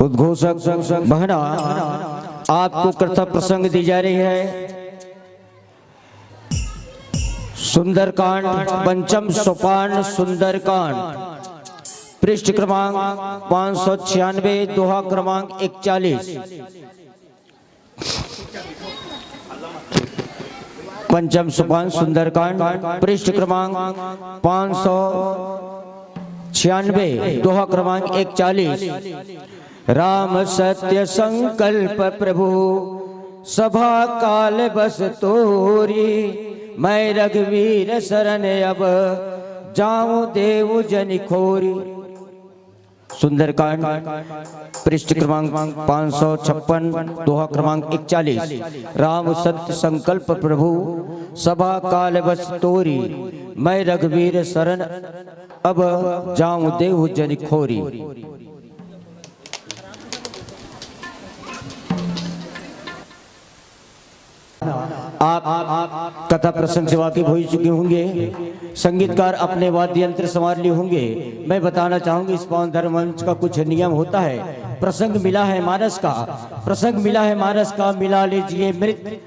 उद्घोषक बहना आपको कर्ता प्रसंग दी जा रही है। सुंदरकांड पंचम सोपान सुंदरकांड, पृष्ठ क्रमांक 596, दोहा क्रमांक 41। पंचम सोपान सुंदरकांड, पृष्ठ क्रमांक 596, दोहा क्रमांक 41। राम सत्य संकल्प प्रभु सभा काल बस तोरी, मैं रघुवीर शरण अब जाऊं देव जन खोरी। सुंदरकांड पृष्ठ क्रमांक 556, दोहा क्रमांक 41। राम सत्य संकल्प प्रभु सभा काल बस तोरी, मैं रघुवीर शरण अब जाऊं देव जन खोरी। आप कथा प्रसंग से वाकिफ हो चुके होंगे। संगीतकार अपने वाद्य यंत्र संभाल लिए होंगे। मैं बताना चाहूंगी इस पावन धर्म मंच का कुछ नियम होता है। प्रसंग मिला है मानस का, प्रसंग मिला है मानस का, मिला लीजिए मृत।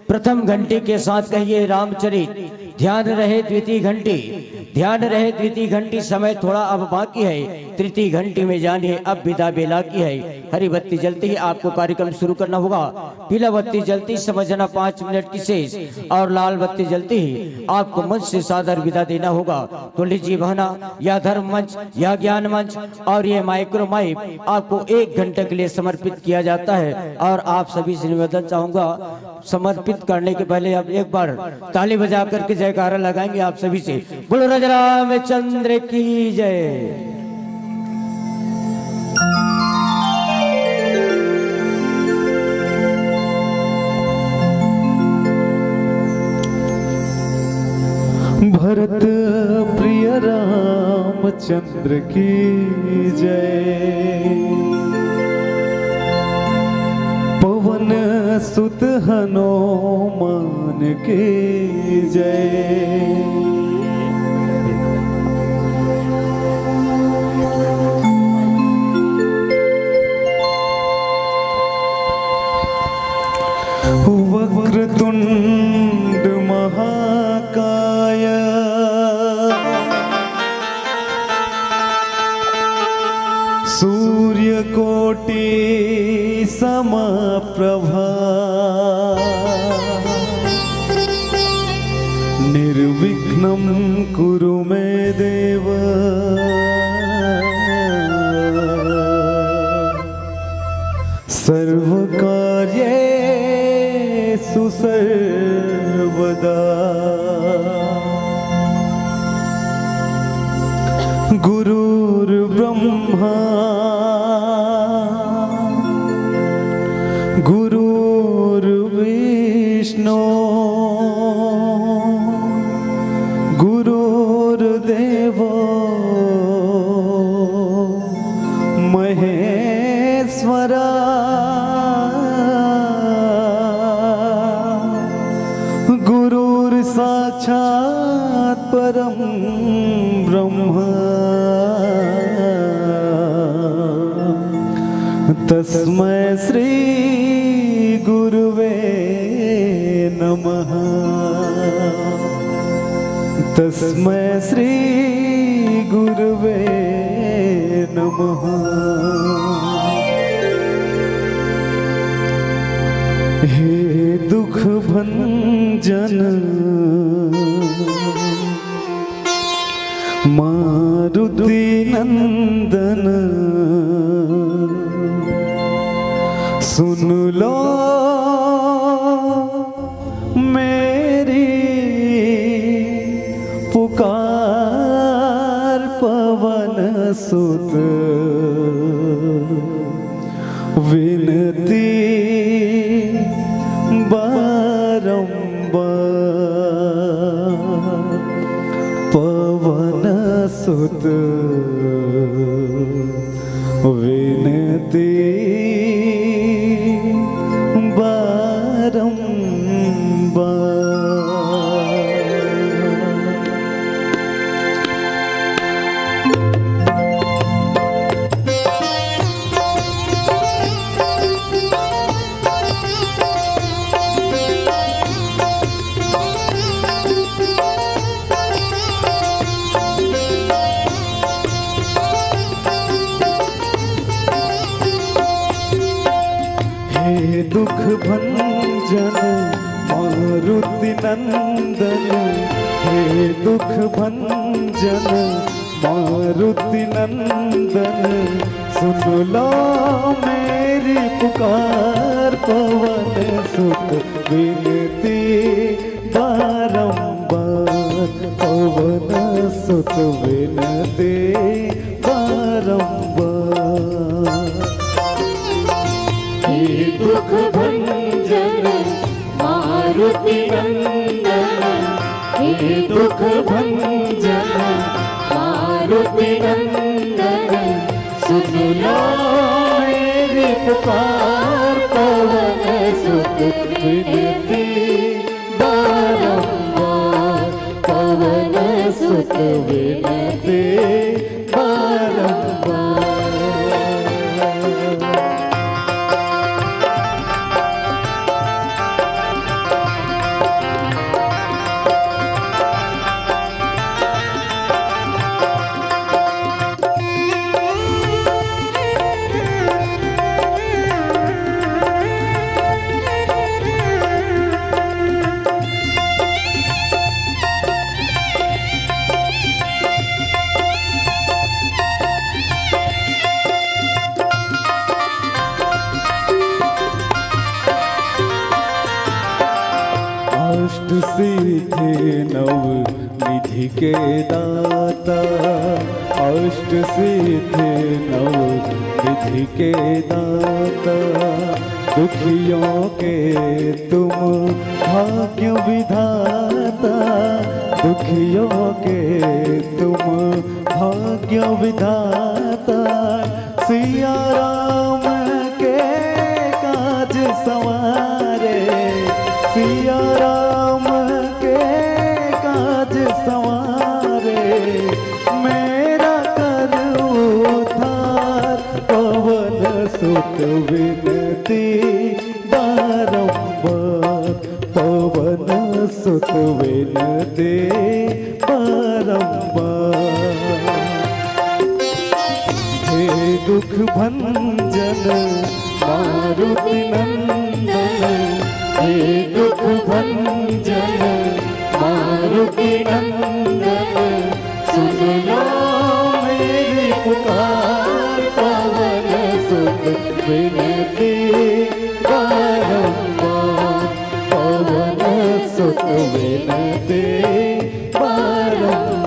प्रथम घंटे के साथ कहिए रामचरित, ध्यान रहे द्वितीय घंटी, ध्यान रहे द्वितीय घंटी। समय थोड़ा अब बाकी है, तृतीय घंटी में जानिए अब विदा बेला की है। हरी बत्ती जलती ही आपको कार्यक्रम शुरू करना होगा। पीला बत्ती जलती समझना 5 मिनट की शेष, और लाल बत्ती जलती ही आपको मंच से सादर विदा देना होगा। तो लीजिए बहना, यह धर्म मंच, यह ज्ञान मंच और ये माइक्रो माइक आपको 1 घंटे के लिए समर्पित किया जाता है। और आप सभी से निवेदन चाहूंगा, समर्पित करने के पहले आप एक बार ताली बजा करके जयकारा लगाएंगे आप सभी से। बोलो राजा रामचंद्र की जय। भरत प्रिय रामचंद्र की जय। पवन सुत हनुमान की जय। वक्रतुंड महाकाय, सूर्यकोटि समप्रभा, निर्विघ्नं कुरु मे देव। सर्वकार्येषु सर्वदा। गुरुर्ब्रह्मा गुरुर्विष्णु गुरुर्देवो महेश्वरा। गुरुर्साक्षात् परं ब्रह्म, तस्मै श्री गुरुवे नमः। तस्मै श्री गुरुवे नमः। हे दुख भंजन मारुति नंदन, सुन लो मेरी पुकार। पवन सुत विनती बारंबार, पवन सुत विनती बारंबार। हे दुख भंजन मारुति नंदन, हे दुख भंजन मारुति नंदन, सुन लो मेरी पुकार। पवन सुत विनती बारंबार, पवन सुत विनती बारंबार। हे दुख भंजन मारुति नंदन, हे दुख भंजन मारुति नंदन, सुन लो मेरी पुकार। पवन सुत विनती बारंबार, पवन सुत विनती बारंबार। अष्ट सिद्धि नव निधि के दाता, अष्ट सिद्धि नव निधि के दाता, दुखियों के तुम भाग्य विधाता, दुखियों के तुम भाग्य विधाता। सिया राम के काज संवारे, सिया राम के काज संवारे, मेरा कर उद्धार। पवन सुत विनती बारंबार, पवन सुत विनती बारंबार। हे दुख भंजन मारुति नंदन, हे दुख भंजन मारुति नंदन, सुन लो मेरी पुकार। पवन सुत विनती बारंबार, पवन सुत विनती बारंबार।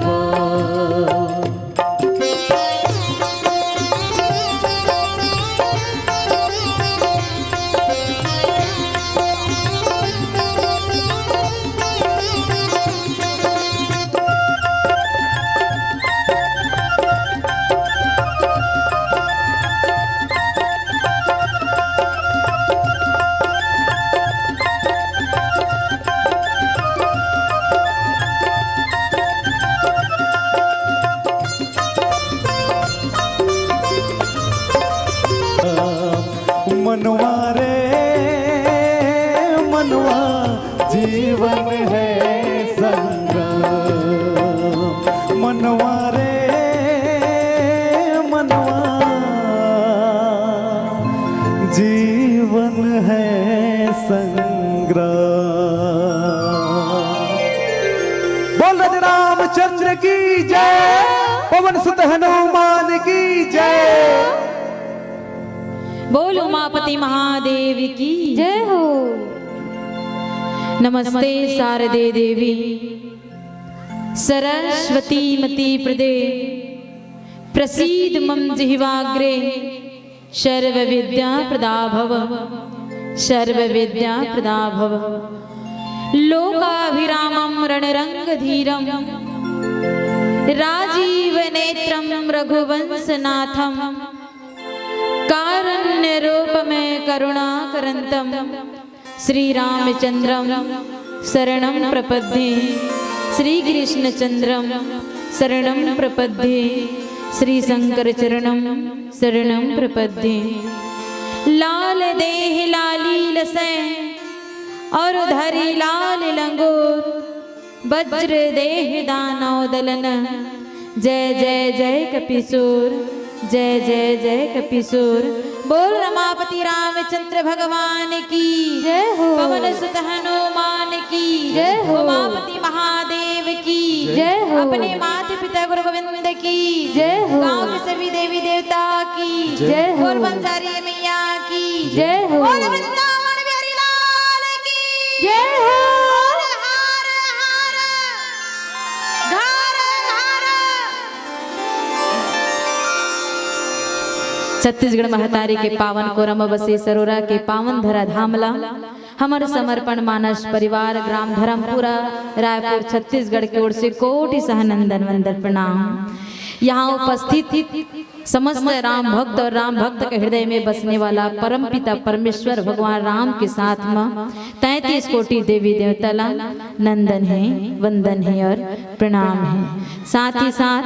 मनवा रे मनवा जीवन है संग्राम, मनवा रे मनवा जीवन है संग्राम। बोल रामचंद्र की जय, पवन सुत हनुमान की जय। बोल उमापति महादेव की जय हो। नमस्ते शारदे देवी सरस्वती मति प्रदे, प्रसीद मम जिह्वाग्रे, सर्व विद्या प्रदा भव, सर्व विद्या प्रदा भव। लोकाभिरामं रणरंगधीरं, राजीव नेत्रं रघुवंशनाथं, कारुण्य रूप में करुणा करंतम, श्री रामचंद्रम शरणं प्रपद्ये, श्री कृष्णचंद्रम शरणं प्रपद्ये, श्री शंकर चरणं शरणं प्रपद्ये। लाल देह लाली लसै, और धरी लाल लंगोर, वज्र देह दानव दलन। जय जय जय कपिसूर, जय जय जय कपिसूर, बोल रमापति रामचंद्र भगवान की जय हो। पवन सुत हनुमान की जय हो। उमापति महादेव की जय हो। अपने माता पिता गुरु गोविंद की जय हो। गांव के सभी देवी देवता की जय हो। बोल बंजारी मैया की जय हो। बोल वृंदावन बिहारी लाल की जय हो। बोल हर हर घर घर। छत्तीसगढ़ महतारी के पावन कोरम बसे सरोरा के पावन धरा धामला हमारे समर्पण मानस परिवार ग्राम धर्मपुरा रायपुर छत्तीसगढ़ की ओर से कोटि सहनंदन वंदन प्रणाम। यहाँ उपस्थित समस्त राम भक्त और राम भक्त के हृदय में बसने वाला परम पिता परमेश्वर भगवान राम के साथ में 33 कोटि देवी देवता नंदन है, वंदन है और प्रणाम है। साथ ही साथ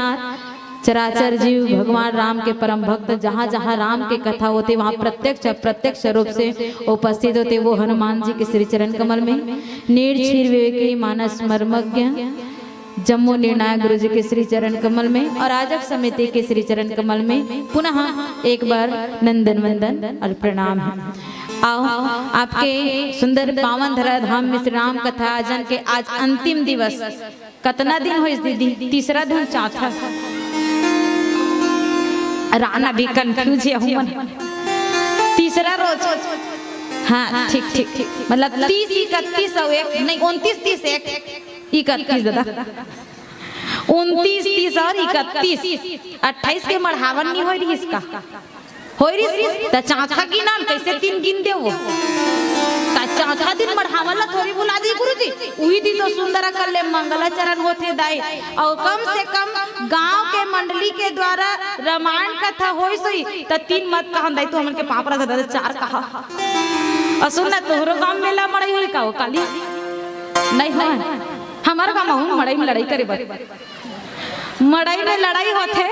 चराचर जीव भगवान राम के परम भक्त जहाँ जहाँ राम के कथा होते वहाँ प्रत्यक्ष रूप से उपस्थित होते। वो हनुमान जी के श्री चरण कमल में निर्छीर विवेकी मानस मर्मज्ञ जम्मू निर्णायक गुरु जी के श्री चरण कमल में और आजक समिति के श्री चरण कमल में पुनः एक बार नंदन वंदन और प्रणाम है। आओ आपके सुंदर पावन धरा धाम में श्री राम कथा आजन के आज अंतिम दिवस कितना दिन हो दीदी? तीसरा दिन, चौथा राना भी कंफ्यूज है। तीसरा रोज, हाँ ठीक ठीक ठीक, मतलब 30, 31 और 1 नहीं 29, 30, 1, 31 दादा 29, 30 और 31, 28 के मढ़ावन नहीं हो रही इसका हो रही तो चौथा गिना कैसे 3 गिन दे वो चौथा दिन मढ़ावला थोड़ी बुला दी गुरुजी वही दी तो सुंदर कर ले मंगलाचरण होते दाई और कम से कम गांव के मंडली के द्वारा रामायण कथा होई सोई तो 3 मत कहा दाई तो हमन के पापरा दादा 4 कहा और सुनना तोहरो गांव मेला मड़ई होई का काली नहीं हो हमार गांव मड़ई में लड़ाई करे मड़ई में लड़ाई होते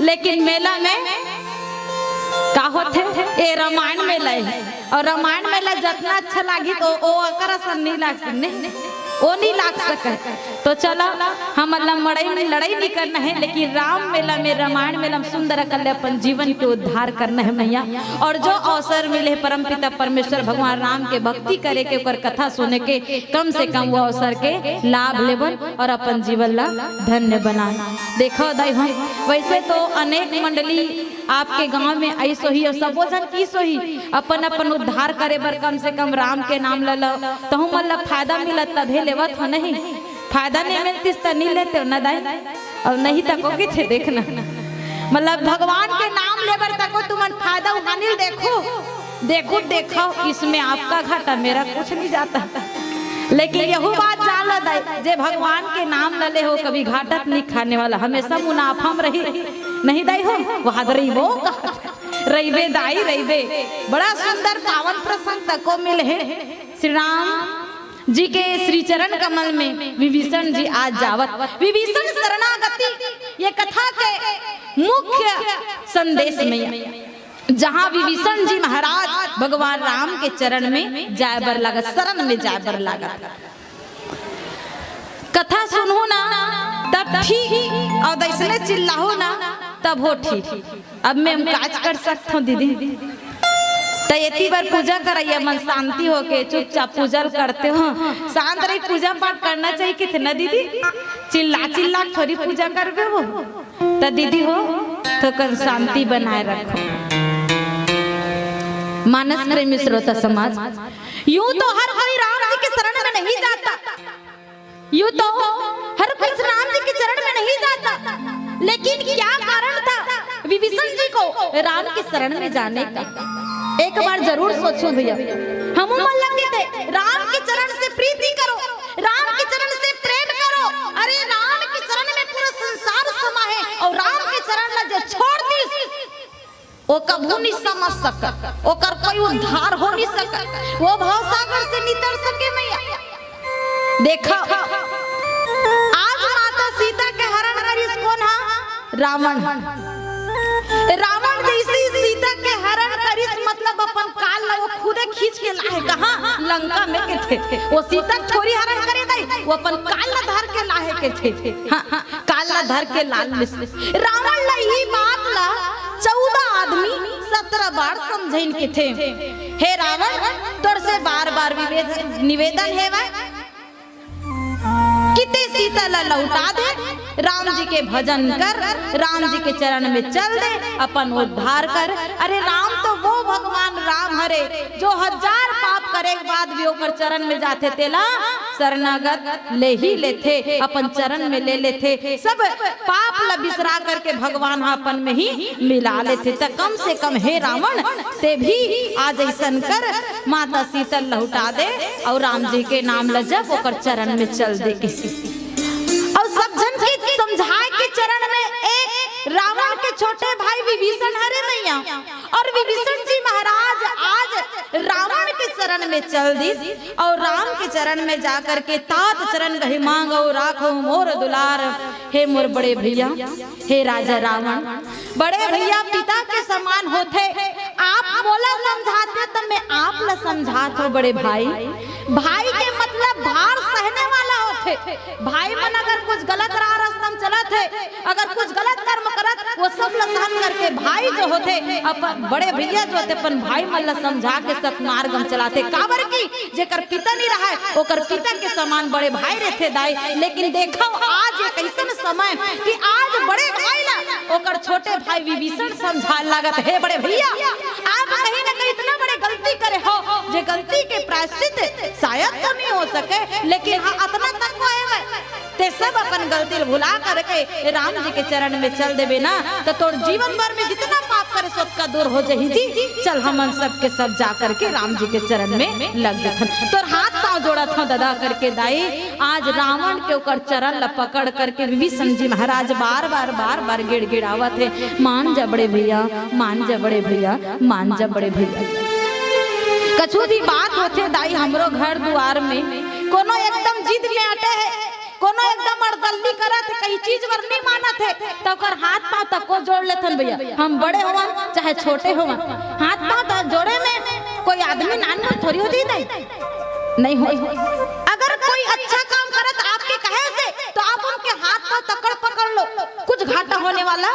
लेकिन मेला में का होते ए रामायण मेला है और रामायण मेला जितना अच्छा लगी तो ओ अकर असर नहीं लाग सकने वो नहीं लाग सके। तो चलो हम मड़ई में लड़ाई नहीं करना है लेकिन राम मेला में रामायण मेला में सुंदर कर ले अपन जीवन के उद्धार करना है मैया। और जो अवसर मिले परम पिता परमेश्वर भगवान राम के भक्ति करे के ओकर कथा सुने के कम से कम वो अवसर के लाभ लेबन और अपन जीवन ला धन्य बना। देखो दाई हम वैसे तो अनेक मंडली आपके गांव में ऐसो ही और सबो जन की सोही अपन अपन उद्धार करे बर कम से कम राम के नाम ल लो तो हम मतलब फायदा मिलत तभे लेवत हो नहीं फायदा नहीं मिलती तो नहीं लेते हो ना दाई और नहीं तको कि थे देखना मतलब भगवान के नाम लेबर तको तुम फायदा उठाने देखो देखो देखो इसमें आपका घाटा मेरा कुछ नहीं जाता लेकिन यही बात जान लो दाई जे भगवान के नाम ल ले हो कभी घाटत नहीं खाने वाला हमेशा मुनाफा में रही नहीं दाई हो वहां रहीबो रहीबे दाई रहीबे। बड़ा सुंदर पावन प्रसंग तको मिले है श्री राम जी के श्री चरण कमल में विभीषण जी आज जावत विभीषण शरणागति ये कथा के मुख्य संदेश में जहाँ विभीषण जी महाराज भगवान राम के चरण में जाय बर लागत शरण में जाय बर लागत कथा सुनो ना तब ठीक और दैसले चिल्लाहो ना तब हो ठीक। अब मैं काज कर सकता हूँ दीदी तो इतनी बार पूजा कराइए मन शांति होके चुपचाप पूजा करते हो शांत रही पूजा पाठ करना चाहिए कितना दीदी चिल्ला चिल्ला थोड़ी पूजा करबे हो तो दीदी हो तो कर शांति बनाए रखो। मानस प्रेमी श्रोता समाज यूं तो हर कोई राम जी के शरण में नहीं जाता यूं तो हर कोई राम जी के चरण में नहीं जाता लेकिन क्या कारण था विभीषण जी को राम के शरण में जाने का एक बार जरूर सोचो भैया। हम लगे थे राम के चरण से प्रीति करो राम के चरण से प्रेम करो अरे राम के चरण में पूरा संसार समा है और राम के चरण में जो छोड़ दी वो कभू नहीं समझ सका ओकर कोई उद्धार हो नहीं सका वो भवसागर से नितर सके मैया। देखो आज माता सीता के हरण करिस कौन हा रावण रावण जैसी सीता के हरण करिस मतलब अपन काल ला वो खुदे खींच के लाए कहां लंका में के थे वो सीता थोड़ी हरण करे दई वो अपन काल ला धर के लाए के थे हां काल ला धर के लाल में रावण ला ही बात ला 14 आदमी 17 बार समझाइन के थे, हे रावण तोर से बार बार निवेदन है किते सीता ला लौटा दे, राम जी के भजन कर, राम जी के चरण में चल दे, अपन उद्धार कर। अरे राम तो वो भगवान राम हरे जो 1000 पाप करे के बाद भी ओकर चरण में जाते तेला शरणागत ले ही लेथे, अपन चरण में ले लेथे, सब पाप ला बिसरा करके भगवान अपन में ही मिला लेथे। तो कम से कम हे रावण ते भी आज ऐसन कर, माता सीता लौटा दे और राम जी के नाम ल जब ओकर चरण में चल दे किसी। और सब जन की समझाए के चरण में एक रावण के छोटे भाई विभीषण हरे नैया, और विभीषण जी महाराज आज रावण के चरण में चल दी और राम के चरण में जाकर के तात चरण गहि मांगो राखो मोर दुलार। हे मोर बड़े भैया, हे राजा रावण, बड़े भैया पिता के समान होते, आप मोला समझाते तो मैं आप ला समझात हो। बड़े भाई, भाई के मतलब भार सहने वाला होते। भाई मन अगर कुछ गलत राह रास्ता में चलत है, अगर कुछ गलत कर्म करत, वो सब ला सहन करके भाई जो होते अपन बड़े भैया जो होते अपन भाई मन ला समझा के सत मार्ग में चलाते। काबर की जेकर पिता नहीं रहा है ओकर पिता के समान बड़े भाई रहते दाई। लेकिन देखो आज एक ऐसा समय कि आज बड़े भाई ला ओकर छोटे भाई विभीषण समझा लागत। हे बड़े भैया, आप कहीं ना कहीं इतना बड़े गलती करे हो जे गलती के प्रायश्चित शायद तो नहीं हो सके, लेकिन हाँ इतना तक है ते सब अपन गलती भुला करके राम जी के चरण में चल देवे ना तो तोर जीवन भर में जितना पाप करे सब का दूर हो जाही जी। चल हमन सब के सब जा करके राम जी के चरण में लग जथन। तोर हाथ पांव जोड़त हो दादा करके दाई। आज रावण के ओकर चरण ल पकड़ करके विभीषण जी महाराज बार बार गिड़गिड़ावत है, मान जा बड़े भैया, मान जा बड़े भैया, मान जा बड़े भैया। कछु भी बात होते दाई हमरो घर दुआर में कोनो एकदम जिद में अटे है, कोनो एकदम अड़दल्ली करत है, कई चीज वर नहीं मानत है तो ओकर हाथ पांव तक को जोड़ लेथन भैया। हम बड़े होवा चाहे छोटे होवा, हाथ पांव तक जोड़े में कोई आदमी नान थोड़ी होती नहीं हो। अगर कोई अच्छा काम करत आपके कहे से तो आप उनके हाथ पांव तकड़ पकड़ लो, कुछ घाटा होने वाला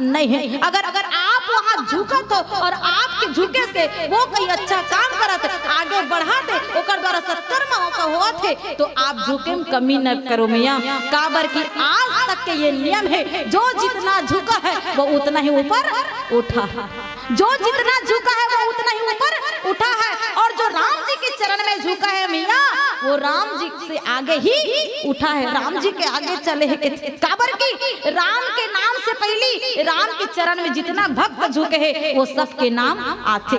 नहीं है। अगर आप वहाँ झुकत हो और आपके झुके से वो कोई अच्छा काम करत आगे बढ़ाते ओकर द्वारा सत्कर्म हुआ थे तो आप झुके में कमी न करो मियाँ। काबर की आज तक के ये नियम है, जो जितना झुका है वो उतना ही ऊपर उठा है, जो जितना झुका है वो उतना ही ऊपर उठा है। और जो राम जी के चरण में झुका है मियाँ वो राम जी से आगे ही उठा है, राम जी के आगे चले है। काबर की राम के नाम से पहली राम के चरण में जितना भक्त झुके हैं वो सबके नाम आते।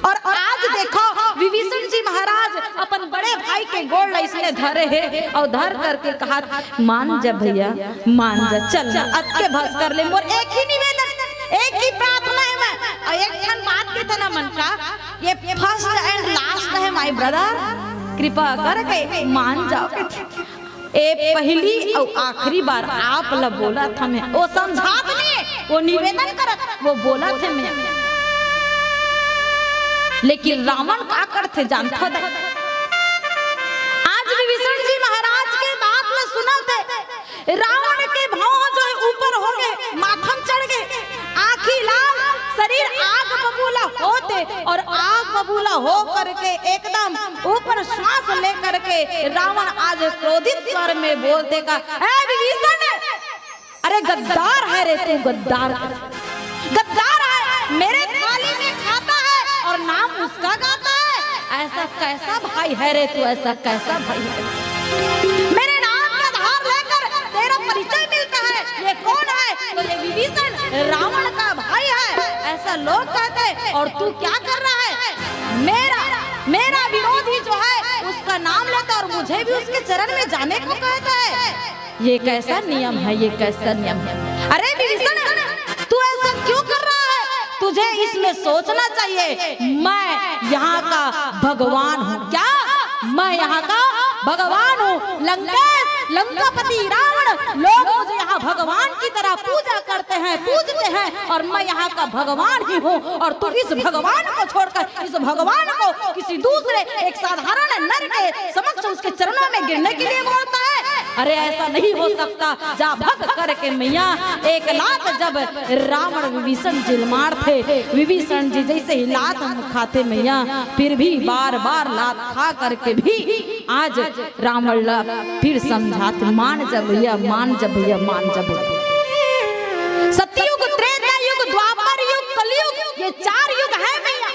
और आज देखो विभीषण जी महाराज अपन बड़े भाई के गोड़ इसने धरे है और धर करके कहा मान जा भैया, मान जा, चल जा अत के भस कर ले। मोर एक ही निवेदन, एक ही प्रार्थना है मैं, और एक ठन बात के तना मन का, ये फर्स्ट एंड लास्ट है माय ब्रदर, कृपा करके मान जाओ। ए पहली और आखिरी बार आप ला बोला था मैं, वो समझात नहीं, वो निवेदन करत, वो बोला थे मैं। लेकिन रावण का करते जानता था। आज विभीषण जी महाराज के बात ला सुना थे, रावण के भाव जो है ऊपर हो गए, माथम चढ़ गए, आँखी लाल, शरीर आग बबूला होते और आग बबूला हो करके एकदम ऊपर श्वास ले करके रावण आज क्रोधित स्वर में बोलते का, ए विभीषण, अरे गद्दार है रे तू, गद्दार है, मेरे थाली में खाता है और नाम उसका गाता है। ऐसा कैसा भाई है रे तू, ऐसा कैसा भाई है? मेरे नाम का आधार लेकर तेरा परिचय मिलता है, ये कौन है? तो ये विभीषण रावण का भाई है, ऐसा लोग कहते हैं। और तू क्या कर रहा है? मेरा विरोधी जो है उसका नाम लेता और मुझे भी उसके चरण में जाने को कहता है। ये कैसा नियम है, ये कैसा नियम है? अरे विभीषण, तू ऐसा क्यों कर रहा है? तुझे इसमें सोचना चाहिए, मैं यहाँ का भगवान हूँ। क्या? मैं यहाँ का भगवान हूँ। लंकापति रावण लोग मुझे यहाँ भगवान की तरह पूजा करते हैं, पूजते हैं, और मैं यहाँ का भगवान ही हूँ। और तू इस भगवान को छोड़कर इस भगवान को किसी दूसरे एक साधारण नर के समक्ष उसके चरणों में गिरने के लिए बोलता है। अरे ऐसा नहीं हो सकता, जा भग करके मैया एक लात जब रावण विभीषण जी मार थे, विभीषण जी जैसे ही लात खाते मैया, फिर भी बार बार लात खा करके भी आज रावण फिर समझाते, मान जा भैया, मान जा भैया, मान जा भैया। सतयुग, त्रेता युग, द्वापर युग, कलयुग, ये 4 युग है मैया।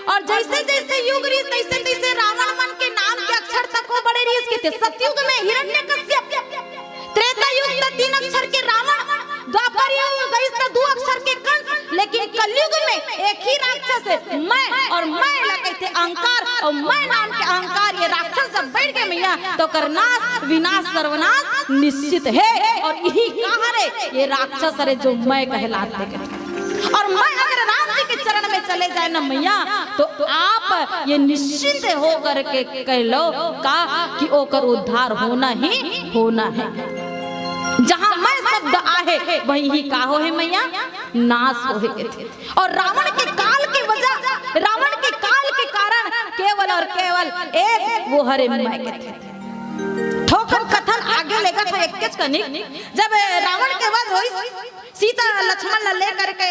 और जैसे जैसे युग रीस तैसे तैसे रावण मन के नाम के अक्षर तक वो बड़े रीस के थे। सतयुग में हिरण्यकश्यप, त्रेता युग में 3 अक्षर के रावण, द्वापर युग गई 2 अक्षर के कंस, लेकिन कलयुग में एक ही राक्षस है, मैं, और मैं लगे थे अहंकार, और मैं नाम के अहंकार ये राक्षस जब बैठ गए मैया तो करनाश विनाश सर्वनाश निश्चित है। और यही कहा रे ये राक्षस अरे जो मैं कहलाते हैं। और मैं अगर राम जी के चरण में चले जाए ना मैया तो आप ये निश्चिंत हो करके कह लो का कि ओकर उद्धार होना ही होना है। जहां मैं शब्द आहे वही ही का हो है मैया, नाश हो थे। और रावण के काल की वजह, रावण के काल के कारण केवल और केवल एक वो हरे मैं के थे। ठोकर कथन आगे लेकर था एक कनिक, जब रावण के वध हुई, सीता लक्ष्मण ले करके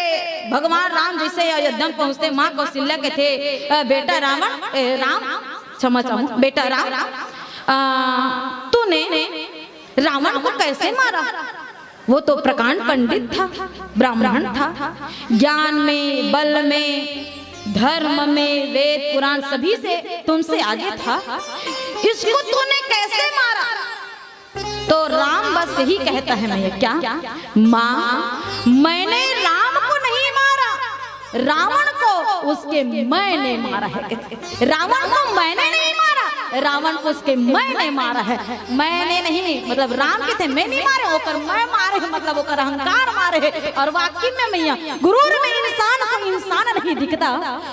भगवान राम जैसे अयोध्या पहुंचते, माँ कौशल्या के थे बेटा रावण, क्षमा चाहूं बेटा राम, तूने रावण को कैसे मारा? वो तो प्रकांड पंडित था, ब्राह्मण था, ज्ञान में, बल में, धर्म में, वेद पुराण सभी से तुमसे आगे था, इसको तूने कैसे मारा? तो राम बस यही कहता है मैया, क्या माँ मैंने राम को नहीं मारा, रावण को उसके मैंने मारा है। रावण को मैंने नहीं मारा, रावण को उसके मैंने मारा है। मैंने नहीं मतलब राम के थे मैं नहीं मारे, ओकर मैं मारे मतलब ओकर अहंकार मारे। और वाकई में मैया गुरूर में इंसान को इंसान नहीं दिखता,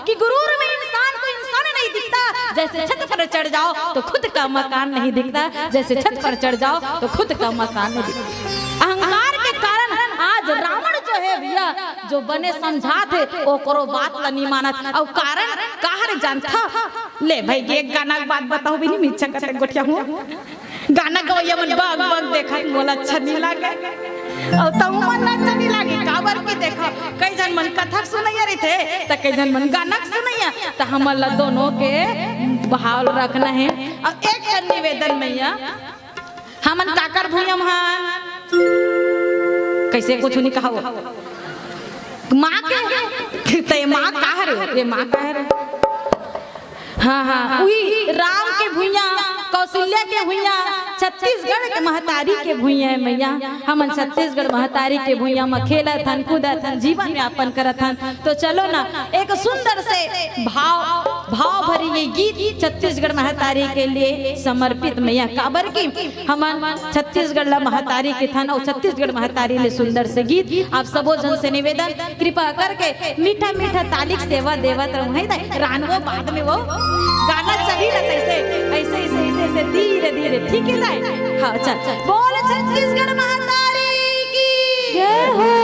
कि गुरूर में इंसान को इंसान नहीं दिखता। जैसे छत पर चढ़ जाओ तो खुद का मकान नहीं दिखता, जैसे छत पर चढ़ जाओ तो खुद का मकान नहीं दिखता। अहंकार के कारण आज रावण जो है भैया जो बने समझा थे वो करो बात ला नहीं मानत। और कारण काहर जानता ले भाई एक गाना की बात बताओ भी नहीं मिच्छा करते गोठिया हुआ गाना गवैया मन बाग बाग देखा मोला अच्छा नहीं लागे और तऊ मन अच्छा नहीं लागे काबर के देखो कई जन मन कथा सुनैया रही थे तो कई जन मन गाना सुनैया तो हमला दोनों के भाव रखना है। और एक निवेदन मैया हमन काकर भूयम हां कैसे कुछ नहीं कहा माँ के ते माँ कह रहे ये माँ कह रहे हाँ हाँ वही राम के भुइया कौशल्या के भुइया छत्तीसगढ़ के महतारी के भुइया है मैया। हम छत्तीसगढ़ महतारी के भुइया में खेला थन कूदा थन जीवन यापन करत हन। तो चलो ना एक सुंदर से भाव भरी ये गीत छत्तीसगढ़ महतारी के लिए समर्पित मैया काबर की हम छत्तीसगढ़ महतारी के थन और छत्तीसगढ़ महतारी ले सुंदर से गीत आप सबो जन से निवेदन कृपा करके मीठा मीठा तालिक सेवा देवत रहे रानवो बाद में वो गाना चली ना ऐसे ऐसे ऐसे ऐसे धीरे धीरे ठीक है। हाँ चल बोल छत्तीसगढ़ महतारी की जय हो।